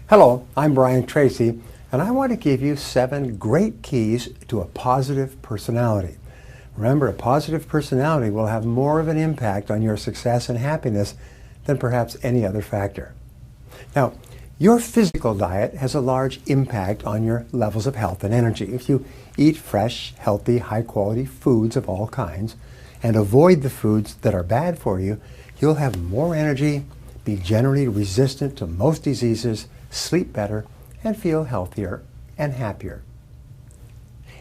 Hello, I'm Tracy, and I want to give you 7 great keys to a positive personality. Remember, a positive personality will have more of an impact on your success and happiness than perhaps any other factor. Now, your physical diet has a large impact on your levels of health and energy. If you eat fresh, healthy, high-quality foods of all kinds and avoid the foods that are bad for you, you'll have more energy, be generally resistant to most diseases, sleep better, and feel healthier and happier.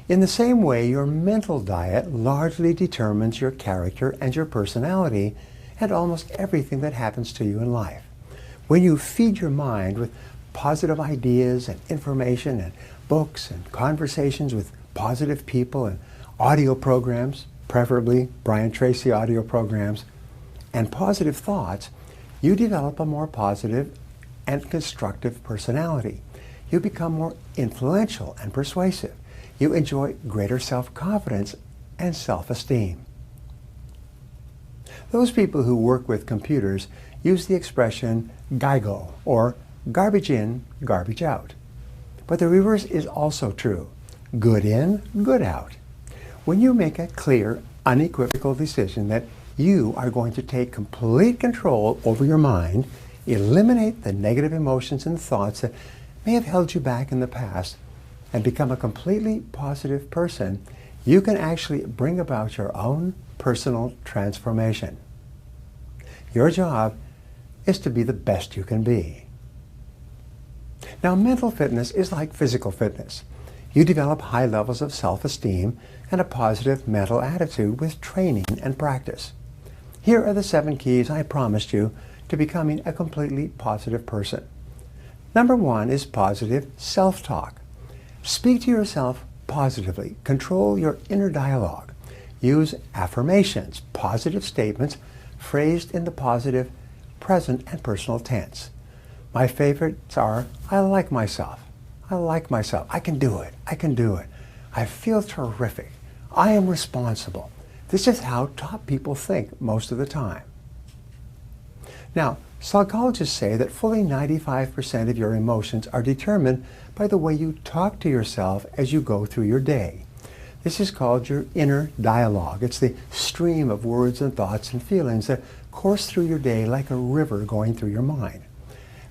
In the same way, your mental diet largely determines your character and your personality and almost everything that happens to you in life. When you feed your mind with positive ideas and information and books and conversations with positive people and audio programs, preferably Tracy audio programs, and positive thoughts, you develop a more positive and constructive personality. You become more influential and persuasive. You enjoy greater self-confidence and self-esteem. Those people who work with computers use the expression GIGO, or garbage in, garbage out. But the reverse is also true. Good in, good out. When you make a clear, unequivocal decision that you are going to take complete control over your mind, eliminate the negative emotions and thoughts that may have held you back in the past, and become a completely positive person, you can actually bring about your own personal transformation. Your job is to be the best you can be. Now, mental fitness is like physical fitness. You develop high levels of self-esteem and a positive mental attitude with training and practice. Here are the 7 keys I promised you to becoming a completely positive person. Number 1 is positive self-talk. Speak to yourself positively. Control your inner dialogue. Use affirmations, positive statements phrased in the positive present and personal tense. My favorites are, I like myself. I like myself. I can do it. I can do it. I feel terrific. I am responsible. This is how top people think most of the time. Now, psychologists say that fully 95% of your emotions are determined by the way you talk to yourself as you go through your day. This is called your inner dialogue. It's the stream of words and thoughts and feelings that course through your day like a river going through your mind.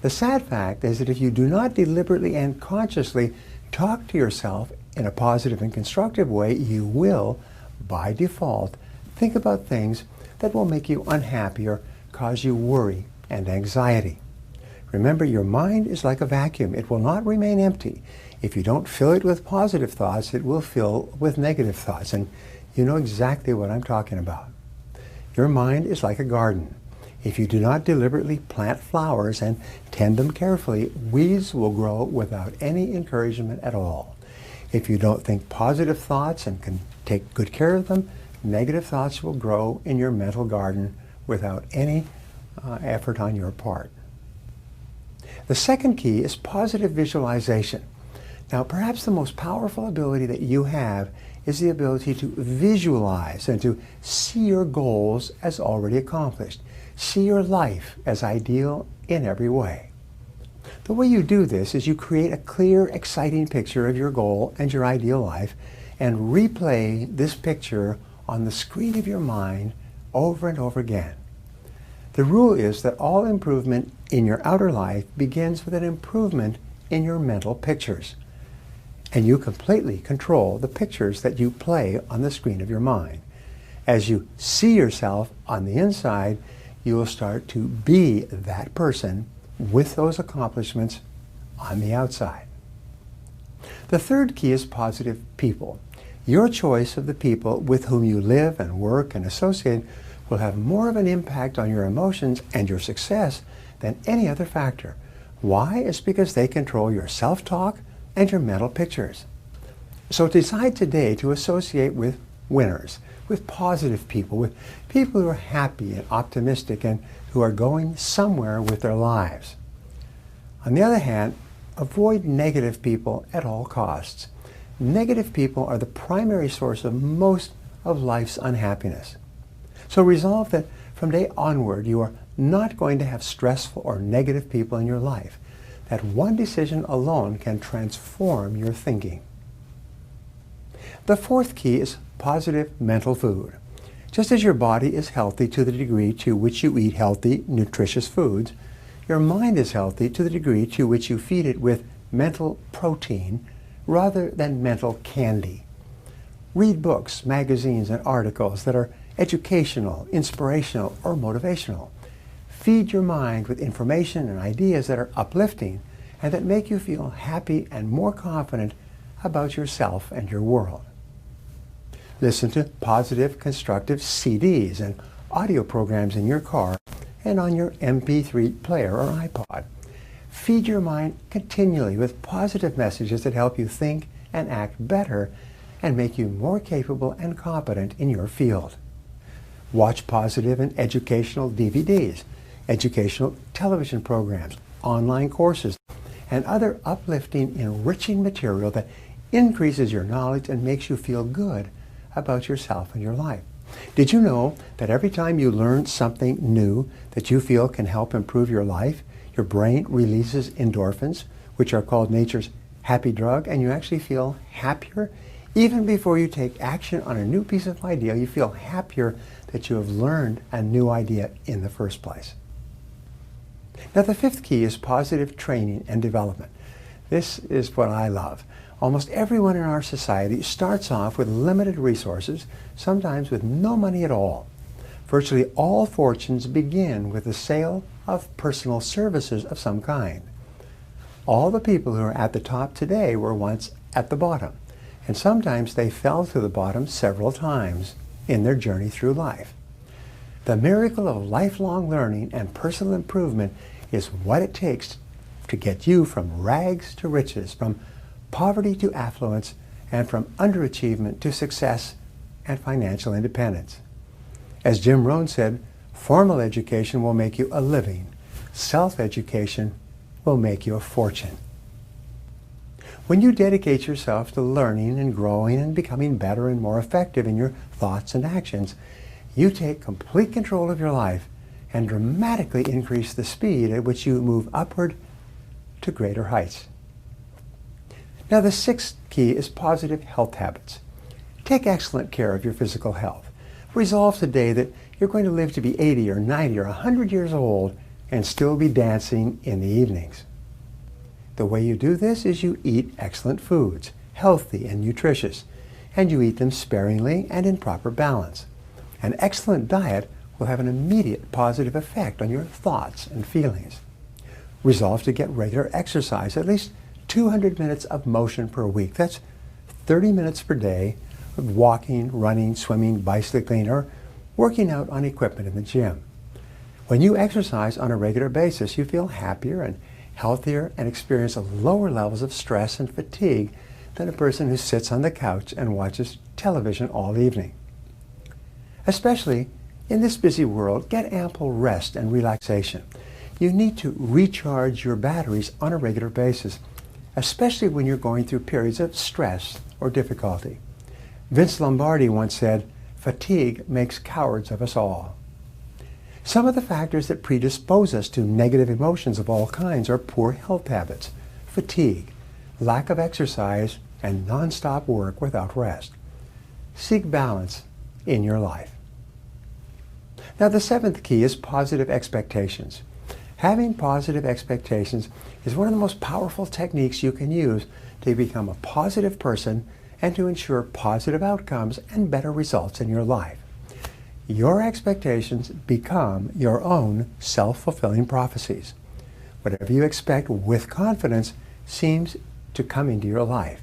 The sad fact is that if you do not deliberately and consciously talk to yourself in a positive and constructive way, you will, by default, think about things that will make you unhappy or cause you worry and anxiety. Remember, your mind is like a vacuum. It will not remain empty. If you don't fill it with positive thoughts, it will fill with negative thoughts, and you know exactly what I'm talking about. Your mind is like a garden. If you do not deliberately plant flowers and tend them carefully, weeds will grow without any encouragement at all. If you don't think positive thoughts and can take good care of them, negative thoughts will grow in your mental garden without any effort on your part. The second key is positive visualization. Now, perhaps the most powerful ability that you have is the ability to visualize and to see your goals as already accomplished. See your life as ideal in every way. The way you do this is you create a clear, exciting picture of your goal and your ideal life and replay this picture on the screen of your mind over and over again. The rule is that all improvement in your outer life begins with an improvement in your mental pictures. And you completely control the pictures that you play on the screen of your mind. As you see yourself on the inside, you will start to be that person with those accomplishments on the outside. The third key is positive people. Your choice of the people with whom you live and work and associate will have more of an impact on your emotions and your success than any other factor. Why? It's because they control your self-talk and your mental pictures. So decide today to associate with winners, with positive people, with people who are happy and optimistic and who are going somewhere with their lives. On the other hand, avoid negative people at all costs. Negative people are the primary source of most of life's unhappiness. So resolve that from today onward you are not going to have stressful or negative people in your life. that one decision alone can transform your thinking. The fourth key is positive mental food. Just as your body is healthy to the degree to which you eat healthy, nutritious foods, your mind is healthy to the degree to which you feed it with mental protein rather than mental candy. Read books, magazines, and articles that are educational, inspirational, or motivational. Feed your mind with information and ideas that are uplifting and that make you feel happy and more confident about yourself and your world. Listen to positive, constructive CDs and audio programs in your car and on your MP3 player or iPod. Feed your mind continually with positive messages that help you think and act better and make you more capable and competent in your field. Watch positive and educational DVDs, educational television programs, online courses, and other uplifting, enriching material that increases your knowledge and makes you feel good about yourself and your life. Did you know that every time you learn something new that you feel can help improve your life, your brain releases endorphins, which are called nature's happy drug, and you actually feel happier? Even before you take action on a new piece of idea, you feel happier that you have learned a new idea in the first place. Now, the fifth key is positive training and development. This is what I love. Almost everyone in our society starts off with limited resources, sometimes with no money at all. Virtually all fortunes begin with the sale of personal services of some kind. All the people who are at the top today were once at the bottom, and sometimes they fell to the bottom several times in their journey through life. The miracle of lifelong learning and personal improvement is what it takes to get you from rags to riches, from poverty to affluence, and from underachievement to success and financial independence. As Jim Rohn said, formal education will make you a living. Self-education will make you a fortune. When you dedicate yourself to learning and growing and becoming better and more effective in your thoughts and actions, you take complete control of your life and dramatically increase the speed at which you move upward to greater heights. Now, the sixth key is positive health habits. Take excellent care of your physical health. Resolve today that you're going to live to be 80 or 90 or 100 years old and still be dancing in the evenings. The way you do this is you eat excellent foods, healthy and nutritious, and you eat them sparingly and in proper balance. An excellent diet will have an immediate positive effect on your thoughts and feelings. Resolve to get regular exercise, at least 200 minutes of motion per week. That's 30 minutes per day of walking, running, swimming, bicycling, or working out on equipment in the gym. When you exercise on a regular basis, you feel happier and healthier and experience lower levels of stress and fatigue than a person who sits on the couch and watches television all evening. Especially in this busy world, get ample rest and relaxation. You need to recharge your batteries on a regular basis, especially when you're going through periods of stress or difficulty. Vince Lombardi once said, "Fatigue makes cowards of us all." Some of the factors that predispose us to negative emotions of all kinds are poor health habits, fatigue, lack of exercise, and non-stop work without rest. Seek balance in your life. Now, the seventh key is positive expectations. Having positive expectations is one of the most powerful techniques you can use to become a positive person and to ensure positive outcomes and better results in your life. Your expectations become your own self-fulfilling prophecies. Whatever you expect with confidence seems to come into your life.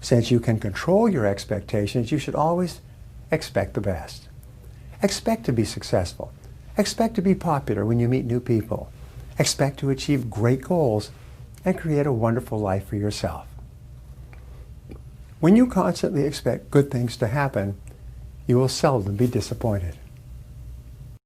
Since you can control your expectations, you should always expect the best. Expect to be successful. Expect to be popular when you meet new people. Expect to achieve great goals and create a wonderful life for yourself. When you constantly expect good things to happen, you will seldom be disappointed.